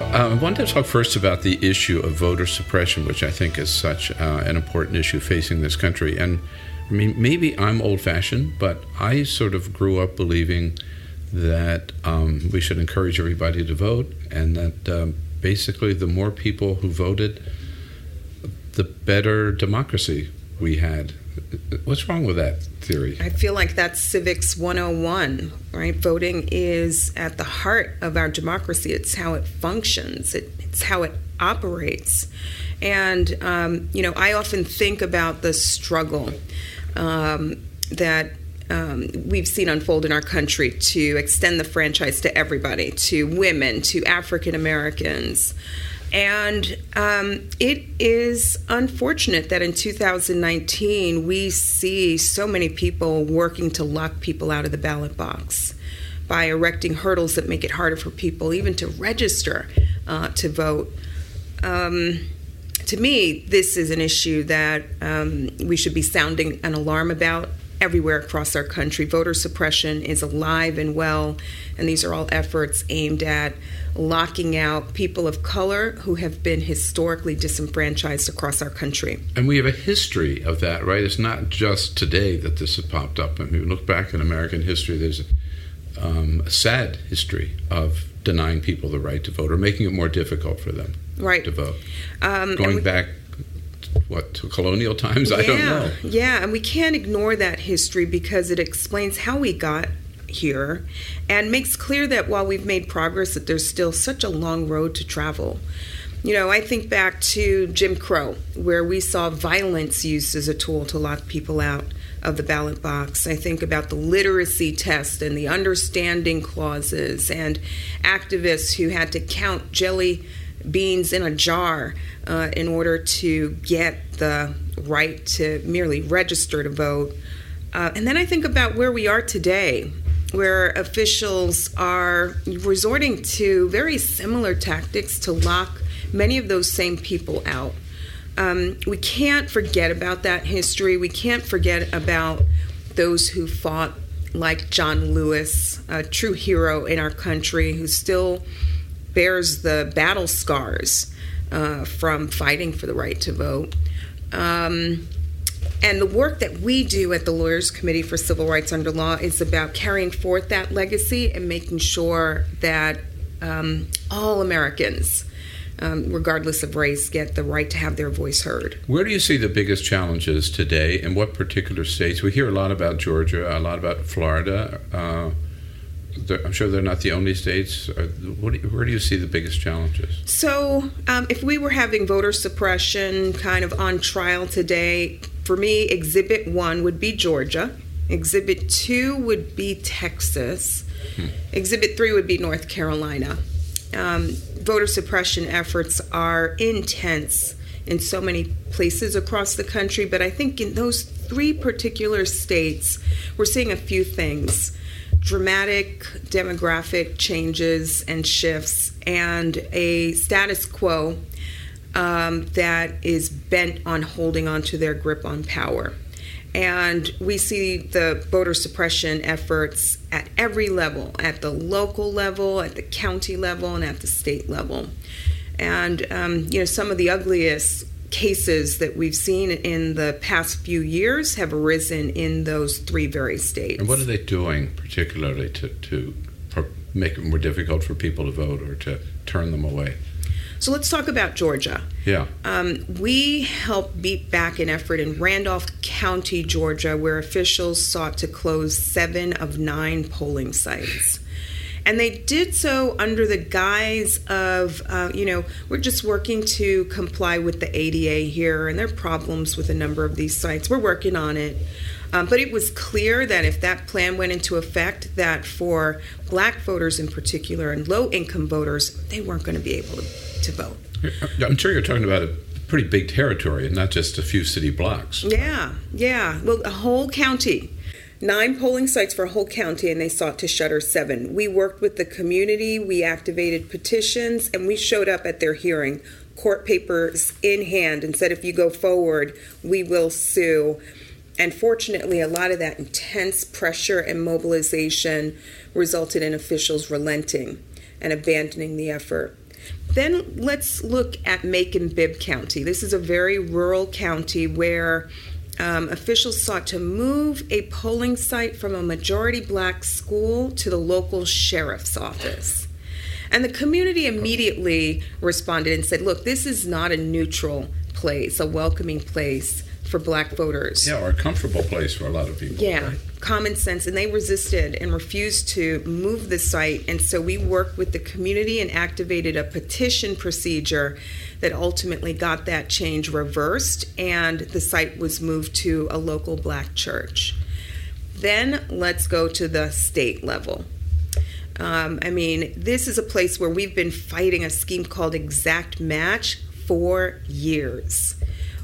I wanted to talk first about the issue of voter suppression, which I think is such an important issue facing this country. And I mean, maybe I'm old-fashioned, but I sort of grew up believing that we should encourage everybody to vote, and that basically the more people who voted, the better democracy we had. What's wrong with that theory? I feel like that's civics 101, right? Voting is at the heart of our democracy. It's how it functions. It's how it operates. And, I often think about the struggle that we've seen unfold in our country to extend the franchise to everybody, to women, to African Americans. And it is unfortunate that in 2019 we see so many people working to lock people out of the ballot box by erecting hurdles that make it harder for people even to register to vote. To me, this is an issue that we should be sounding an alarm about everywhere across our country. Voter suppression is alive and well, and these are all efforts aimed at locking out people of color who have been historically disenfranchised across our country. And we have a history of that, right? It's not just today that this has popped up. I mean, look back in American history, there's a sad history of denying people the right to vote or making it more difficult for them to vote. Going back to colonial times? I don't know. Yeah, and we can't ignore that history because it explains how we got here and makes clear that while we've made progress, that there's still such a long road to travel. I think back to Jim Crow, where we saw violence used as a tool to lock people out of the ballot box. I think about the literacy test and the understanding clauses and activists who had to count jelly beans in a jar in order to get the right to merely register to vote. And then I think about where we are today, where officials are resorting to very similar tactics to lock many of those same people out. We can't forget about that history. We can't forget about those who fought, like John Lewis, a true hero in our country who still bears the battle scars from fighting for the right to vote. And the work that we do at the Lawyers Committee for Civil Rights Under Law is about carrying forth that legacy and making sure that all Americans, regardless of race, get the right to have their voice heard. Where do you see the biggest challenges today? In what particular states? We hear a lot about Georgia, a lot about Florida. I'm sure they're not the only states. Where do you see the biggest challenges? So if we were having voter suppression kind of on trial today, for me, Exhibit 1 would be Georgia. Exhibit 2 would be Texas. Exhibit 3 would be North Carolina. Voter suppression efforts are intense in so many places across the country, but I think in those 3 particular states, we're seeing a few things. Dramatic demographic changes and shifts, and a status quo that is bent on holding on to their grip on power. And we see the voter suppression efforts at every level, at the local level, at the county level, and at the state level. And some of the ugliest cases that we've seen in the past few years have arisen in those 3 very states. And what are they doing particularly to make it more difficult for people to vote or to turn them away? So let's talk about Georgia. Yeah. We helped beat back an effort in Randolph County, Georgia, where officials sought to close 7 of 9 polling sites. And they did so under the guise of, we're just working to comply with the ADA here, and there are problems with a number of these sites. We're working on it. But it was clear that if that plan went into effect, that for black voters in particular and low-income voters, they weren't going to be able to vote. I'm sure you're talking about a pretty big territory and not just a few city blocks. Yeah. Well, a whole county. 9 polling sites for a whole county, and they sought to shutter 7. We worked with the community, we activated petitions, and we showed up at their hearing, court papers in hand, and said, if you go forward, we will sue. And fortunately, a lot of that intense pressure and mobilization resulted in officials relenting and abandoning the effort. Then let's look at Macon-Bibb County. This is a very rural county where officials sought to move a polling site from a majority black school to the local sheriff's office. And the community immediately responded and said, look, this is not a neutral place, a welcoming place for black voters. Yeah, or a comfortable place for a lot of people. Yeah, right? Common sense. And they resisted and refused to move the site. And so we worked with the community and activated a petition procedure that ultimately got that change reversed, and the site was moved to a local black church. Then let's go to the state level. This is a place where we've been fighting a scheme called Exact Match for years.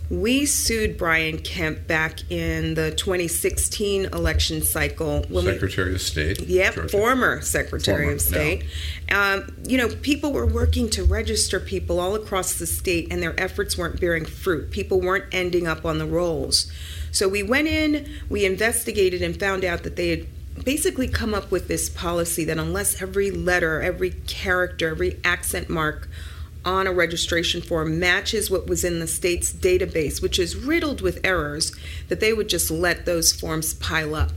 We sued Brian Kemp back in the 2016 election cycle. Secretary of State. Yep, Georgia. Former Secretary of State. No. People were working to register people all across the state, and their efforts weren't bearing fruit. People weren't ending up on the rolls. So we went in, we investigated, and found out that they had basically come up with this policy that unless every letter, every character, every accent mark on a registration form matches what was in the state's database, which is riddled with errors, that they would just let those forms pile up.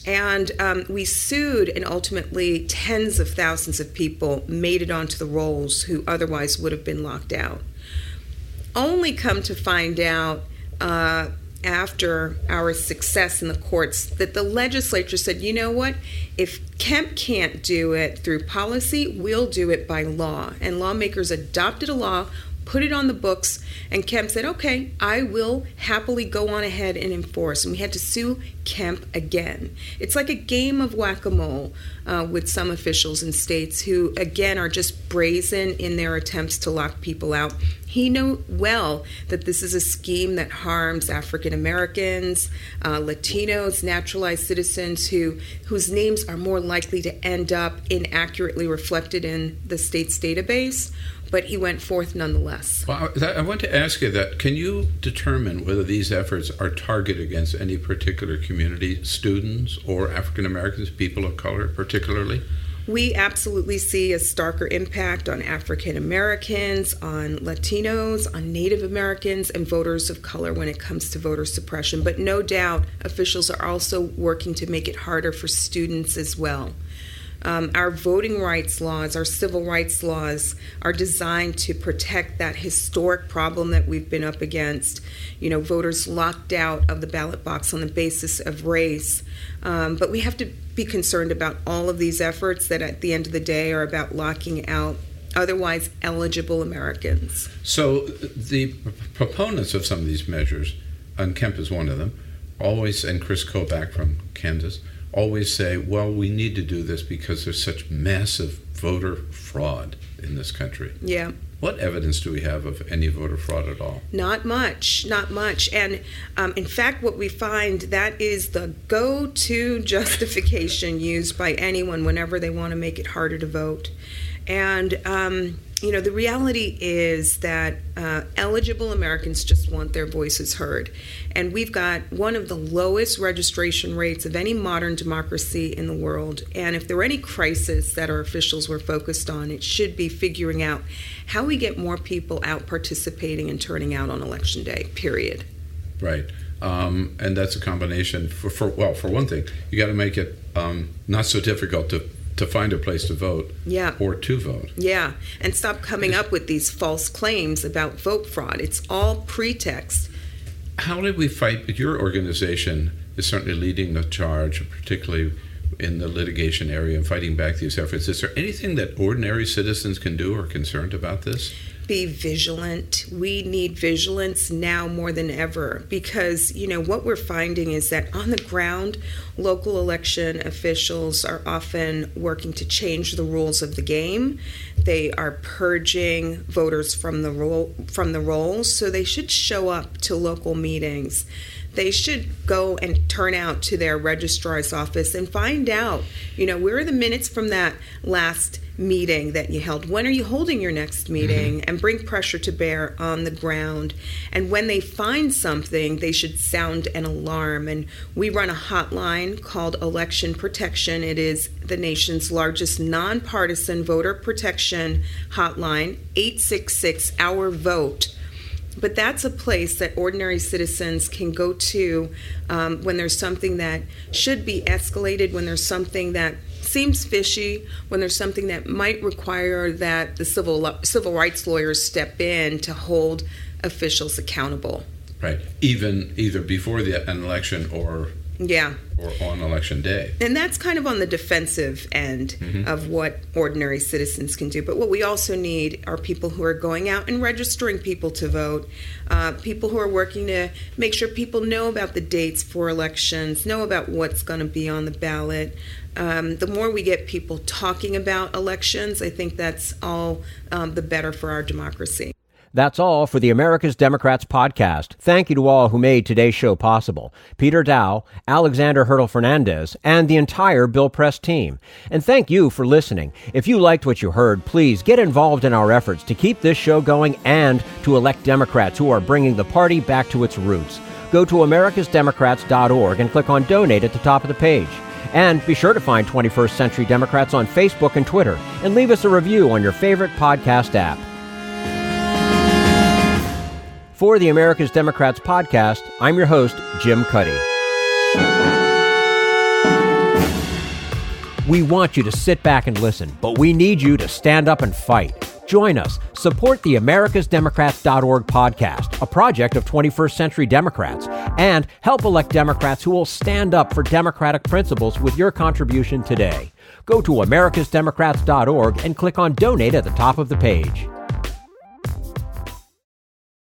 And we sued, and ultimately tens of thousands of people made it onto the rolls who otherwise would have been locked out. Only come to find out after our success in the courts that the legislature said, you know what, if Kemp can't do it through policy, we'll do it by law. And lawmakers adopted a law, put it on the books, and Kemp said, okay, I will happily go on ahead and enforce. And we had to sue Kemp again. It's like a game of whack-a-mole with some officials in states who, again, are just brazen in their attempts to lock people out. He knows well that this is a scheme that harms African Americans, Latinos, naturalized citizens whose names are more likely to end up inaccurately reflected in the state's database. But he went forth nonetheless. Well, I want to ask you that. Can you determine whether these efforts are targeted against any particular community, students or African Americans, people of color particularly? We absolutely see a starker impact on African Americans, on Latinos, on Native Americans, and voters of color when it comes to voter suppression. But no doubt, officials are also working to make it harder for students as well. Our voting rights laws, our civil rights laws, are designed to protect that historic problem that we've been up against. Voters locked out of the ballot box on the basis of race. But we have to be concerned about all of these efforts that at the end of the day are about locking out otherwise eligible Americans. So the proponents of some of these measures, and Kemp is one of them, always, and Chris Kobach from Kansas, always say, well, we need to do this because there's such massive voter fraud in this country. Yeah. What evidence do we have of any voter fraud at all? Not much. And in fact, what we find, that is the go-to justification used by anyone whenever they want to make it harder to vote. And the reality is that eligible Americans just want their voices heard. And we've got one of the lowest registration rates of any modern democracy in the world. And if there are any crises that our officials were focused on, it should be figuring out how we get more people out participating and turning out on Election Day, period. Right. And that's a combination. For one thing, you got to make it not so difficult to find a place to vote, or to vote. Yeah, and stop coming up with these false claims about vote fraud. It's all pretext. How did we fight? Your organization is certainly leading the charge, particularly in the litigation area and fighting back these efforts. Is there anything that ordinary citizens can do or are concerned about this? Be vigilant. We need vigilance now more than ever because, what we're finding is that on the ground, local election officials are often working to change the rules of the game. They are purging voters from the rolls, so they should show up to local meetings. They should go and turn out to their registrar's office and find out, where are the minutes from that last meeting that you held? When are you holding your next meeting? And bring pressure to bear on the ground. And when they find something, they should sound an alarm. And we run a hotline called Election Protection. It is the nation's largest nonpartisan voter protection hotline, 866-OUR-VOTE. But that's a place that ordinary citizens can go to when there's something that should be escalated, when there's something that seems fishy, when there's something that might require that the civil rights lawyers step in to hold officials accountable. Right, either before an election or on election day. And that's kind of on the defensive end of what ordinary citizens can do. But what we also need are people who are going out and registering people to vote, people who are working to make sure people know about the dates for elections, know about what's going to be on the ballot. The more we get people talking about elections, I think that's all the better for our democracy. That's all for the America's Democrats podcast. Thank you to all who made today's show possible. Peter Daou, Alexander Hertell Fernandez, and the entire Bill Press team. And thank you for listening. If you liked what you heard, please get involved in our efforts to keep this show going and to elect Democrats who are bringing the party back to its roots. Go to americasdemocrats.org and click on Donate at the top of the page. And be sure to find 21st Century Democrats on Facebook and Twitter, and leave us a review on your favorite podcast app. For the America's Democrats podcast, I'm your host, Jim Cuddy. We want you to sit back and listen, but we need you to stand up and fight. Join us. Support the americasdemocrats.org podcast, a project of 21st Century Democrats, and help elect Democrats who will stand up for democratic principles with your contribution today. Go to americasdemocrats.org and click on Donate at the top of the page.